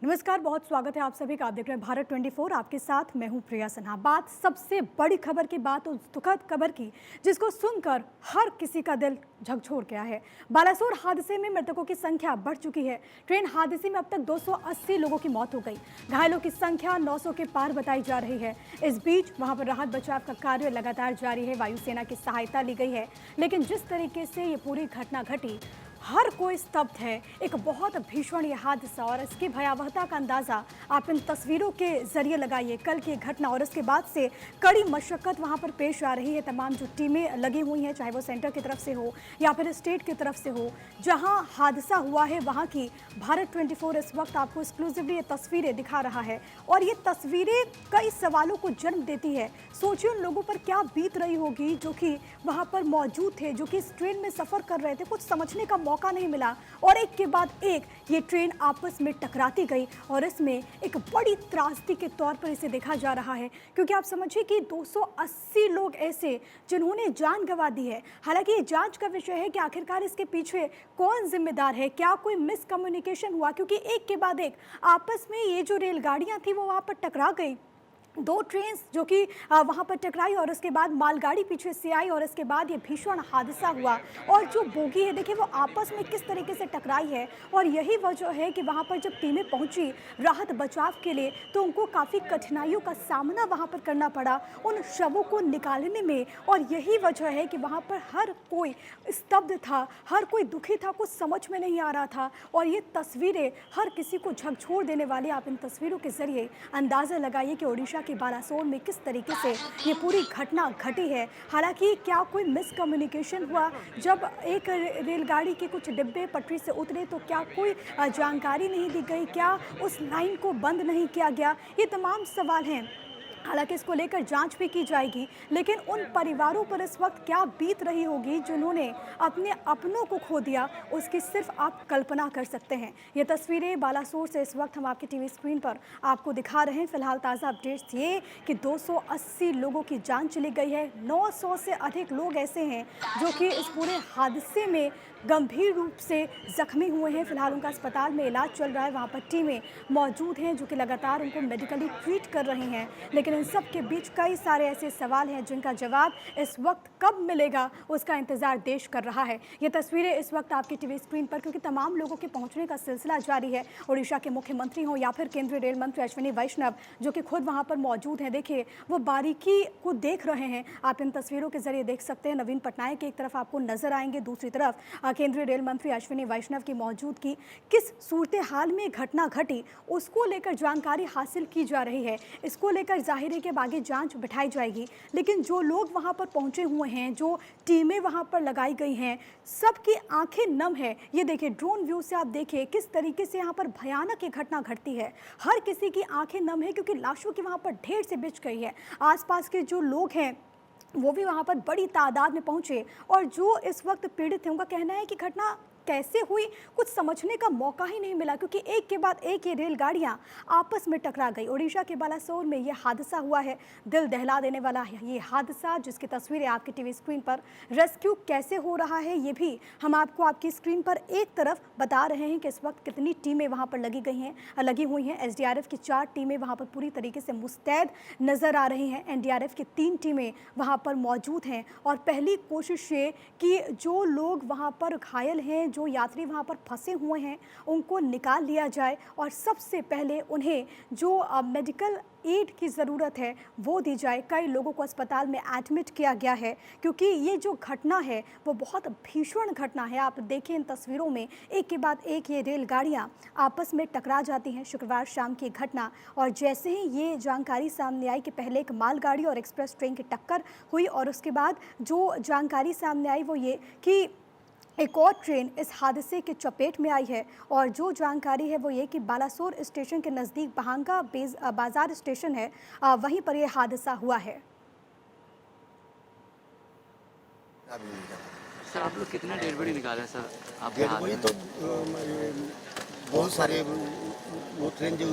नमस्कार, बहुत स्वागत है आप सभी का। आप देख रहे हैं भारत 24। आपके साथ मैं हूं प्रिया सिन्हा। बात सबसे बड़ी खबर की, बात उस दुखद खबर की जिसको सुनकर हर किसी का दिल झकझोर गया है। बालासोर हादसे में मृतकों की संख्या बढ़ चुकी है। ट्रेन हादसे में अब तक 280 लोगों की मौत हो गई। घायलों की संख्या 900 के पार बताई जा रही है। इस बीच वहां पर राहत बचाव का कार्य लगातार जारी है। वायुसेना की सहायता ली गई है, लेकिन जिस तरीके से ये पूरी घटना घटी, हर कोई स्तब्ध है। एक बहुत भीषण ये हादसा और इसकी भयावहता का अंदाजा आप इन तस्वीरों के जरिए लगाइए। कल की घटना और उसके बाद से कड़ी मशक्कत वहां पर पेश आ रही है। तमाम जो टीमें लगी हुई हैं, चाहे वो सेंटर की तरफ से हो या फिर स्टेट की तरफ से हो, जहां हादसा हुआ है वहां की भारत 24 इस वक्त आपको एक्सक्लूसिवली ये तस्वीरें दिखा रहा है। और ये तस्वीरें कई सवालों को जन्म देती है। सोचिए उन लोगों पर क्या बीत रही होगी जो कि वहां पर मौजूद थे, जो कि इस ट्रेन में सफर कर रहे थे। कुछ समझने का मौका नहीं मिला और एक के बाद एक ये ट्रेन आपस में टकराती गई और इसमें एक बड़ी त्रासदी के तौर पर इसे देखा जा रहा है। क्योंकि आप समझिए कि 280 लोग ऐसे जिन्होंने जान गंवा दी है। हालांकि ये जांच का विषय है कि आखिरकार इसके पीछे कौन जिम्मेदार है, क्या कोई मिसकम्युनिकेशन हुआ, क्योंकि एक के बाद एक आपस में ये जो रेलगाड़ियां थी वो वहां पर टकरा गई। दो ट्रेन्स जो कि वहां पर टकराई और उसके बाद मालगाड़ी पीछे से आई और इसके बाद ये भीषण हादसा हुआ। और जो बोगी है देखिए वो आपस में किस तरीके से टकराई है। और यही वजह है कि वहां पर जब टीमें पहुंची राहत बचाव के लिए तो उनको काफ़ी कठिनाइयों का सामना वहां पर करना पड़ा उन शवों को निकालने में। और यही वजह है कि वहां पर हर कोई स्तब्ध था, हर कोई दुखी था, कुछ समझ में नहीं आ रहा था। और ये तस्वीरें हर किसी को झकझोर देने वाली। आप इन तस्वीरों के जरिए अंदाज़ा लगाइए कि ओडिशा के बालासोर में किस तरीके से ये पूरी घटना घटी है। हालांकि क्या कोई मिसकम्युनिकेशन हुआ, जब एक रेलगाड़ी के कुछ डिब्बे पटरी से उतरे तो क्या कोई जानकारी नहीं दी गई, क्या उस लाइन को बंद नहीं किया गया, ये तमाम सवाल हैं। हालांकि इसको लेकर जांच भी की जाएगी, लेकिन उन परिवारों पर इस वक्त क्या बीत रही होगी जिन्होंने अपने अपनों को खो दिया, उसकी सिर्फ आप कल्पना कर सकते हैं। ये तस्वीरें बालासोर से इस वक्त हम आपकी टीवी स्क्रीन पर आपको दिखा रहे हैं। फिलहाल ताज़ा अपडेट्स ये कि 280 लोगों की जान चली गई है। 900 से अधिक लोग ऐसे हैं जो कि इस पूरे हादसे में गंभीर रूप से जख्मी हुए हैं। फिलहाल उनका अस्पताल में इलाज चल रहा है। वहाँ पर टीमें मौजूद हैं जो कि लगातार उनको मेडिकली ट्रीट कर रही हैं। लेकिन इन सब के बीच कई सारे ऐसे सवाल हैं जिनका जवाब इस वक्त कब मिलेगा, उसका इंतजार देश कर रहा है। ये तस्वीरें इस वक्त आपकी टीवी स्क्रीन पर, क्योंकि तमाम लोगों के पहुंचने का सिलसिला जारी है। उड़ीसा के मुख्यमंत्री हों या फिर केंद्रीय रेल मंत्री अश्विनी वैष्णव जो कि खुद वहां पर मौजूद हैं, देखिए वो बारीकी को देख रहे हैं। आप इन तस्वीरों के जरिए देख सकते हैं। नवीन पटनायक एक तरफ आपको नजर आएंगे, दूसरी तरफ केंद्रीय रेल मंत्री अश्विनी वैष्णव की मौजूदगी। किस सूरत हाल में घटना घटी उसको लेकर जानकारी हासिल की जा रही है। इसको लेकर जाहिर है कि आगे जांच बिठाई जाएगी। लेकिन जो लोग वहां पर पहुंचे हुए हैं, जो टीमें वहां पर लगाई गई हैं, सबकी आंखें नम है। ये देखिए ड्रोन व्यू से आप देखिए किस तरीके से यहाँ पर भयानक ये घटना घटती है। हर किसी की आंखें नम है क्योंकि लाशों की वहां पर ढेर से बिछ गई है। आसपास के जो लोग हैं वो भी वहां पर बड़ी तादाद में पहुंचे और जो इस वक्त पीड़ित हैं उनका कहना है कि घटना कैसे हुई कुछ समझने का मौका ही नहीं मिला, क्योंकि एक के बाद एक ये रेलगाड़ियां आपस में टकरा गई। ओडिशा के बालासोर में ये हादसा हुआ है। दिल दहला देने वाला है ये हादसा, जिसकी तस्वीरें आपकी टीवी स्क्रीन पर। रेस्क्यू कैसे हो रहा है ये भी हम आपको आपकी स्क्रीन पर एक तरफ बता रहे हैं कि इस वक्त कितनी टीमें वहां पर लगी हुई हैं। एसडीआरएफ की 4 टीमें वहां पर पूरी तरीके से मुस्तैद नजर आ रही हैं। एनडीआरएफ की 3 टीमें वहां पर मौजूद हैं। और पहली कोशिश ये कि जो लोग वहां पर घायल हैं, जो यात्री वहां पर फंसे हुए हैं, उनको निकाल लिया जाए और सबसे पहले उन्हें जो मेडिकल एड की ज़रूरत है वो दी जाए। कई लोगों को अस्पताल में एडमिट किया गया है क्योंकि ये जो घटना है वो बहुत भीषण घटना है। आप देखें इन तस्वीरों में एक के बाद एक ये रेलगाड़ियां आपस में टकरा जाती हैं। शुक्रवार शाम की घटना, और जैसे ही ये जानकारी सामने आई कि पहले एक मालगाड़ी और एक्सप्रेस ट्रेन की टक्कर हुई और उसके बाद जो जानकारी सामने आई वो ये कि एक और ट्रेन इस हादसे के चपेट में आई है। और जो जानकारी है वो ये कि बालासोर स्टेशन के नज़दीक बहांगा बाजार स्टेशन है, वहीं पर यह हादसा हुआ है। सर आप लोग कितना डेड बॉडी निकाले सर? आप डेड बॉडी तो बहुत सारे, वो ट्रेन जो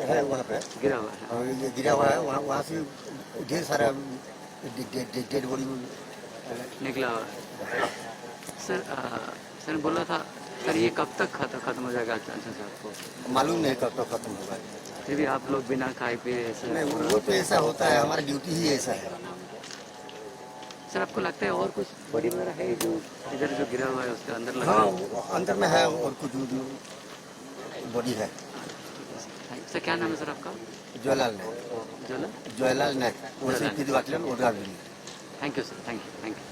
है वहाँ पे गिरा हुआ है। और ये गिरा हुआ है, वहाँ से ढेर सारा डेड बॉडी निकला हुआ है। सर सर बोला था सर ये कब तक खत्म हो जाएगा अच्छा से आपको? मालूम नहीं कब तक खत्म होगा। फिर भी आप लोग बिना खाए पिए ऐसे नहीं, वो तो ऐसा होता है, हमारी ड्यूटी ही ऐसा है। सर आपको लगता है और कुछ बड़ी वगैरह है जो इधर जो गिरा हुआ है उसके अंदर लगा हाँ, है? वो अंदर में है और कुछ बॉडी है। सर क्या नाम है सर आपका? जयलाल नायक, जोला? जयलाल नायक, ओसी की वाटलन ओडा। Thank you sir, thank you.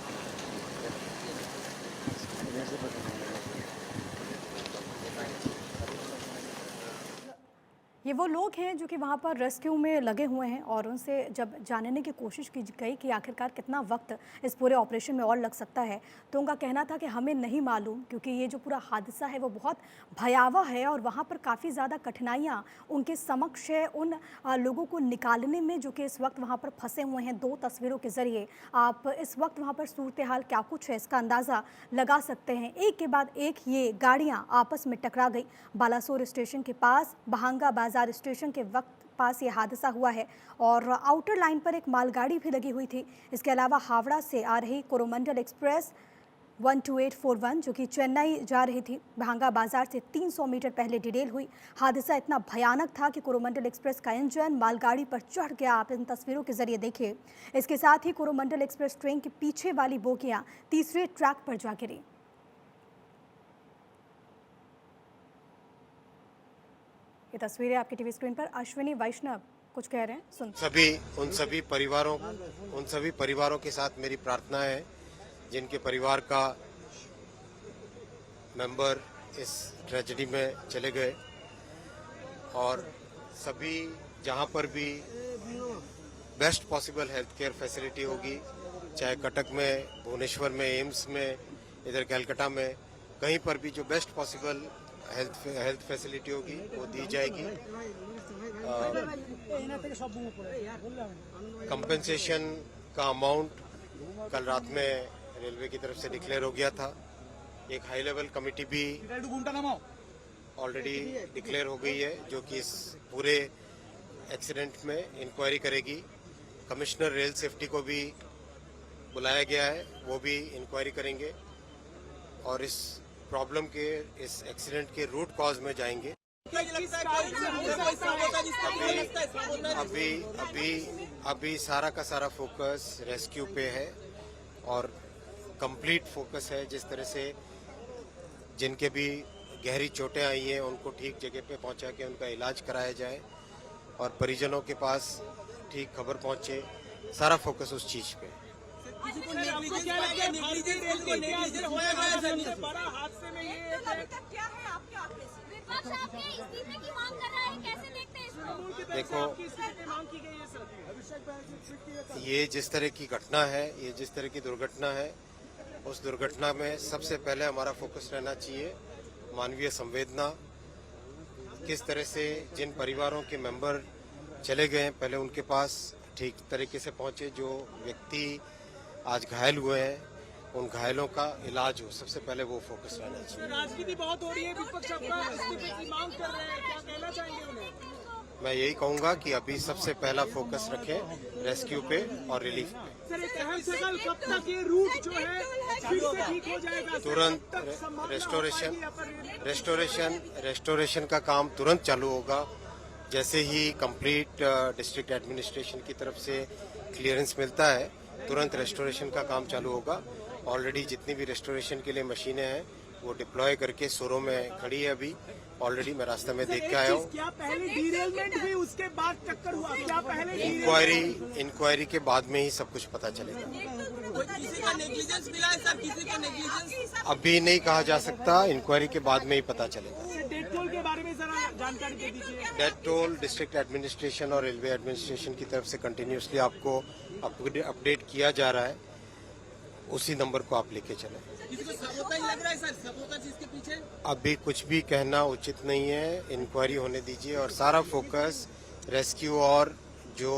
ये वो लोग हैं जो कि वहाँ पर रेस्क्यू में लगे हुए हैं और उनसे जब जानने की कोशिश की गई कि आखिरकार कितना वक्त इस पूरे ऑपरेशन में और लग सकता है, तो उनका कहना था कि हमें नहीं मालूम, क्योंकि ये जो पूरा हादसा है वो बहुत भयावह है और वहाँ पर काफ़ी ज़्यादा कठिनाइयाँ उनके समक्ष है उन लोगों को निकालने में जो कि इस वक्त वहाँ पर फंसे हुए हैं। 2 तस्वीरों के ज़रिए आप इस वक्त वहाँ पर सूरत हाल क्या कुछ है इसका अंदाज़ा लगा सकते हैं। एक के बाद एक ये गाड़ियाँ आपस में टकरा गई। बालासोर स्टेशन के पास बहांगा बाजार स्टेशन के वक्त पास ये हादसा हुआ है और आउटर लाइन पर एक मालगाड़ी भी लगी हुई थी। इसके अलावा हावड़ा से आ रही कोरोमंडल एक्सप्रेस 12841 जो कि चेन्नई जा रही थी, बहांगा बाजार से 300 मीटर पहले डिटेल हुई। हादसा इतना भयानक था कि कोरोमंडल एक्सप्रेस का इंजन मालगाड़ी पर चढ़ गया। आप इन तस्वीरों के जरिए देखिए। इसके साथ ही कोरोमंडल एक्सप्रेस ट्रेन के पीछे वाली बोगियां तीसरे ट्रैक पर जा गिरी। ये तस्वीरें आपकी टीवी स्क्रीन पर। अश्विनी वैष्णव कुछ कह रहे हैं, सुन। उन सभी परिवारों के साथ मेरी प्रार्थना है जिनके परिवार का मेंबर इस ट्रेजेडी में चले गए, और सभी जहां पर भी best possible health care facility होगी, चाहे कटक में, भुवनेश्वर में, एम्स में, इधर कलकत्ता में, कहीं पर भी जो बेस्ट पॉसिबल हेल्थ फैसिलिटी होगी वो दी जाएगी। कंपेंसेशन का अमाउंट कल रात में रेलवे की तरफ से डिक्लेयर हो गया था। एक हाई लेवल कमेटी भी ऑलरेडी डिक्लेयर हो गई है जो कि इस पूरे एक्सीडेंट में इंक्वायरी करेगी। कमिश्नर रेल सेफ्टी को भी बुलाया गया है, वो भी इंक्वायरी करेंगे और इस प्रॉब्लम के, इस एक्सीडेंट के रूट कॉज में जाएंगे। अभी सारा का सारा फोकस रेस्क्यू पे है और कंप्लीट फोकस है जिस तरह से जिनके भी गहरी चोटें आई हैं उनको ठीक जगह पे पहुंचा के उनका इलाज कराया जाए और परिजनों के पास ठीक खबर पहुंचे। सारा फोकस उस चीज पे है। देखो, ये जिस तरह की घटना है, ये जिस तरह की दुर्घटना है, उस दुर्घटना में सबसे पहले हमारा फोकस रहना चाहिए मानवीय संवेदना। किस तरह से जिन परिवारों के मेंबर चले गए हैं, पहले उनके पास ठीक तरीके से पहुंचे। जो व्यक्ति आज घायल हुए हैं उन घायलों का इलाज हो, सबसे पहले वो फोकस रहना चाहिए। राजनीति बहुत हो रही है, विपक्ष आपका इस्तीफे की मांग कर रहे हैं, क्या कहना चाहेंगे उन्हें? मैं यही कहूंगा कि अभी सबसे पहला फोकस रखें रेस्क्यू पे और रिलीफ पे। सर एक अहम सवाल, कब तक ये रूट जो है फिर से ठीक हो जाएगा? तुरंत रेस्टोरेशन का काम तुरंत चालू होगा। जैसे ही कंप्लीट डिस्ट्रिक्ट एडमिनिस्ट्रेशन की तरफ से क्लियरेंस मिलता है, तुरंत रेस्टोरेशन का काम चालू होगा। ऑलरेडी जितनी भी रेस्टोरेशन के लिए मशीनें हैं वो डिप्लॉय करके सोरो में खड़ी है। अभी ऑलरेडी मैं रास्ते में देख के आया हूँ। क्या पहले डिरेलमेंट हुई उसके बाद टक्कर हुआ? क्या पहले इंक्वायरी के बाद में ही सब कुछ पता चलेगा। किसी का नेग्लिजेंस मिला है सर? किसी का नेग्लिजेंस अभी नहीं कहा जा सकता, इंक्वायरी के बाद में ही पता चलेगा। डेथ टोल के बारे में जरा जानकारी दे दीजिए। डेथ टोल डिस्ट्रिक्ट एडमिनिस्ट्रेशन और रेलवे एडमिनिस्ट्रेशन की तरफ से कंटिन्यूसली आपको अपडेट किया जा रहा है, उसी नंबर को आप लेके चलें। किसी को सबोताज लग रहा है सर? सबोताज इसके पीछे? अभी कुछ भी कहना उचित नहीं है, इंक्वायरी होने दीजिए और सारा फोकस रेस्क्यू और जो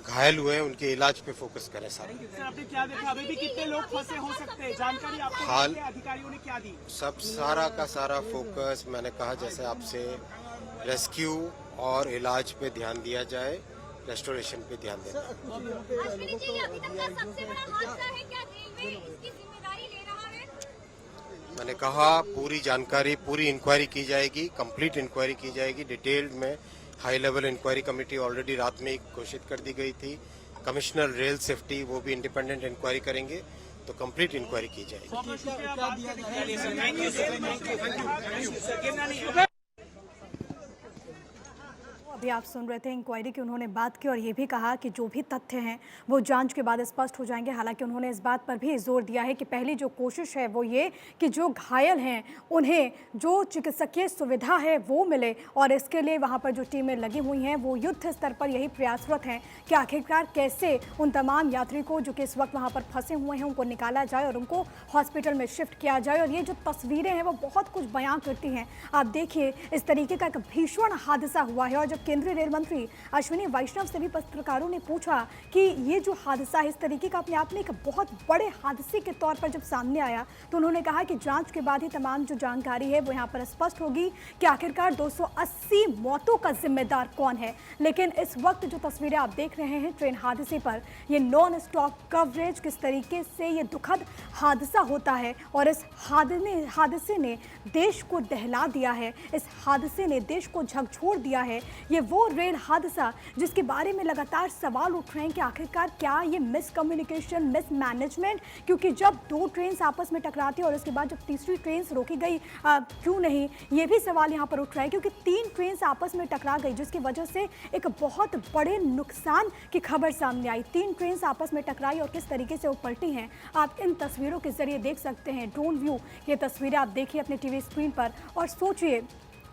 घायल हुए हैं उनके इलाज पे फोकस करें सारा। सर आपने क्या देखा, अभी भी कितने लोग फंसे हो सकते हैं? जानकारी आपको अधिकारियों ने क्या दी? सब सारा का सारा फोकस मैंने कहा जैसे आपसे, रेस्क्यू और इलाज पे ध्यान दिया जाए, रेस्टोरेशन पे ध्यान देना। अश्विनी जी, अभी तक का सबसे बड़ा हादसा है, क्या रेलवे इसकी जिम्मेदारी ले रहा है? मैंने कहा पूरी जानकारी, पूरी इंक्वायरी की जाएगी, कंप्लीट इंक्वायरी की जाएगी डिटेल्ड में। High level inquiry committee already रात में ही घोषित कर दी गई थी। कमिश्नर रेल सेफ्टी वो भी इंडिपेंडेंट इंक्वायरी करेंगे, तो कंप्लीट इंक्वायरी की जाएगी। अभी आप सुन रहे थे इंक्वायरी की उन्होंने बात की और ये भी कहा कि जो भी तथ्य हैं वो जांच के बाद स्पष्ट हो जाएंगे। हालांकि उन्होंने इस बात पर भी जोर दिया है कि पहली जो कोशिश है वो ये कि जो घायल हैं उन्हें जो चिकित्सकीय सुविधा है वो मिले और इसके लिए वहाँ पर जो टीमें लगी हुई हैं वो युद्ध स्तर पर यही प्रयासरत हैं कि आखिरकार कैसे उन तमाम यात्री को जो कि इस वक्त वहाँ पर फंसे हुए हैं उनको निकाला जाए और उनको हॉस्पिटल में शिफ्ट किया जाए। और ये जो तस्वीरें हैं वो बहुत कुछ बयां करती हैं। आप देखिए, इस तरीके का एक भीषण हादसा हुआ है और जब केंद्रीय रेल मंत्री अश्विनी वैष्णव से भी पत्रकारों ने पूछा कि ये जो हादसा है इस तरीके का अपने आप में एक बहुत बड़े हादसे के तौर पर जब सामने आया तो उन्होंने कहा कि जांच के बाद ही तमाम जो जानकारी है वो यहाँ पर स्पष्ट होगी कि आखिरकार 280 मौतों का जिम्मेदार कौन है। लेकिन इस वक्त जो तस्वीरें आप देख रहे हैं ट्रेन हादसे पर, ये नॉन स्टॉप कवरेज, किस तरीके से ये दुखद हादसा होता है और इस हादसे ने देश को दहला दिया है, इस हादसे ने देश को झकझोर दिया है। ये वो रेल हादसा जिसके बारे में लगातार सवाल उठ रहे हैं कि आखिरकार क्या ये मिसकम्युनिकेशन, मिसमैनेजमेंट, क्योंकि जब दो ट्रेन आपस में टकराती और उसके बाद जब तीसरी ट्रेन रोकी गई क्यों नहीं, ये भी सवाल यहाँ पर उठ रहा है क्योंकि 3 ट्रेन आपस में टकरा गई जिसकी वजह से एक बहुत बड़े नुकसान की खबर सामने आई। 3 ट्रेन आपस में टकराई और किस तरीके से वो पलटी हैं आप इन तस्वीरों के जरिए देख सकते हैं। ड्रोन व्यू ये तस्वीरें आप देखिए अपने टीवी स्क्रीन पर और सोचिए,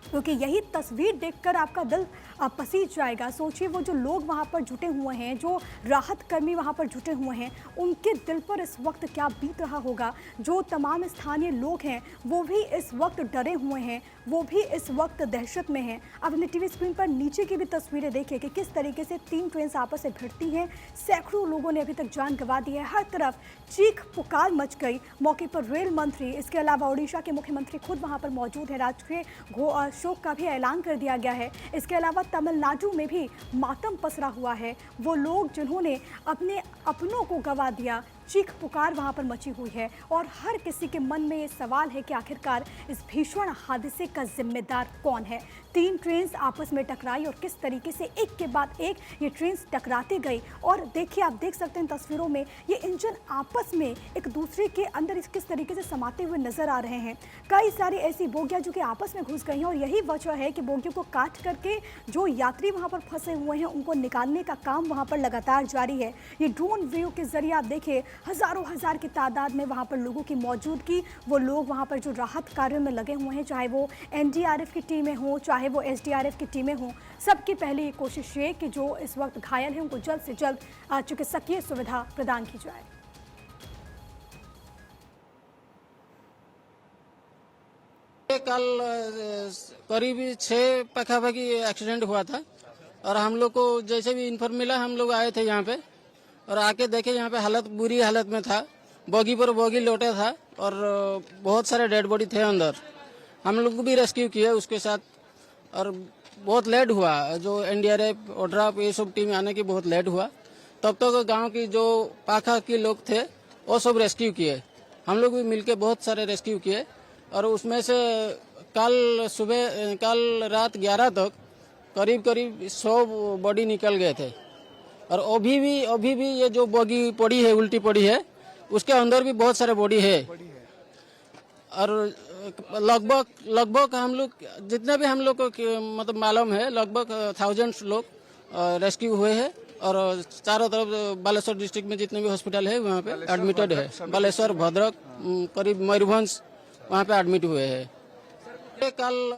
क्योंकि यही तस्वीर देखकर आपका दिल पसीज जाएगा। सोचिए वो जो लोग वहाँ पर जुटे हुए हैं, जो राहत कर्मी वहाँ पर जुटे हुए हैं, उनके दिल पर इस वक्त क्या बीत रहा होगा। जो तमाम स्थानीय लोग हैं वो भी इस वक्त डरे हुए हैं, वो भी इस वक्त दहशत में हैं। अब अपने टीवी स्क्रीन पर नीचे की भी तस्वीरें देखिए कि किस तरीके से 3 ट्रेन आपस से भिड़ती हैं। सैकड़ों लोगों ने अभी तक जान गंवा दी है। हर तरफ चीख पुकार मच गई। मौके पर रेल मंत्री, इसके अलावा उड़ीसा के मुख्यमंत्री खुद वहाँ पर मौजूद है। राजकीय शोक का भी ऐलान कर दिया गया है। इसके अलावा तमिलनाडु में भी मातम पसरा हुआ है। वो लोग जिन्होंने अपने अपनों को गंवा दिया, चीख पुकार वहाँ पर मची हुई है और हर किसी के मन में ये सवाल है कि आखिरकार इस भीषण हादसे का जिम्मेदार कौन है। 3 ट्रेन आपस में टकराई और किस तरीके से एक के बाद एक ये ट्रेन टकराती गई। और देखिए, आप देख सकते हैं तस्वीरों में ये इंजन आपस में एक दूसरे के अंदर किस तरीके से समाते हुए नजर आ रहे हैं। कई सारी ऐसी बोगियां जो कि आपस में घुस गई हैं और यही वजह है कि बोगियों को काट करके जो यात्री वहाँ पर फंसे हुए हैं उनको निकालने का काम वहाँ पर लगातार जारी है। ये ड्रोन व्यू के जरिए आप देखिए हजारों हजार की तादाद में वहाँ पर लोगों की मौजूदगी, वो लोग वहाँ पर जो राहत कार्यों में लगे हुए हैं, चाहे वो NDRF की टीमें हों, चाहे वो SDRF की टीमें हों, सबकी पहली कोशिश ये कि जो इस वक्त घायल हैं उनको जल्द से जल्द चिकित्सकीय सुविधा प्रदान की जाए। कल करीब 6 पाखापाखी एक्सीडेंट हुआ था और हम लोग को जैसे भी इन्फॉर्म मिला हम लोग आए थे यहाँ पे और आके देखे यहाँ पे हालत बुरी हालत में था। बोगी पर बोगी लौटा था और बहुत सारे डेड बॉडी थे अंदर। हम लोग को भी रेस्क्यू किया उसके साथ और बहुत लेट हुआ। जो NDRF, ओड्राफ ये सब टीम आने की बहुत लेट हुआ। तब तक गांव की जो पाखा के लोग थे वो सब रेस्क्यू किए। हम लोग भी मिलके बहुत सारे रेस्क्यू किए और उसमें से कल रात 11 तक करीब 100 बॉडी निकल गए थे और अभी भी ये जो बोगी पड़ी है, उल्टी पड़ी है, उसके अंदर भी बहुत सारे बॉडी है और लगभग हम लोग जितना भी हम लोग को मतलब मालूम है लगभग 1000 लोग रेस्क्यू हुए हैं और चारों तरफ बालेश्वर डिस्ट्रिक्ट में जितने भी हॉस्पिटल है वहाँ पे एडमिटेड है। बालेश्वर, भद्रक, करीब मयूरभंज वहाँ पे एडमिट हुए हैं। कल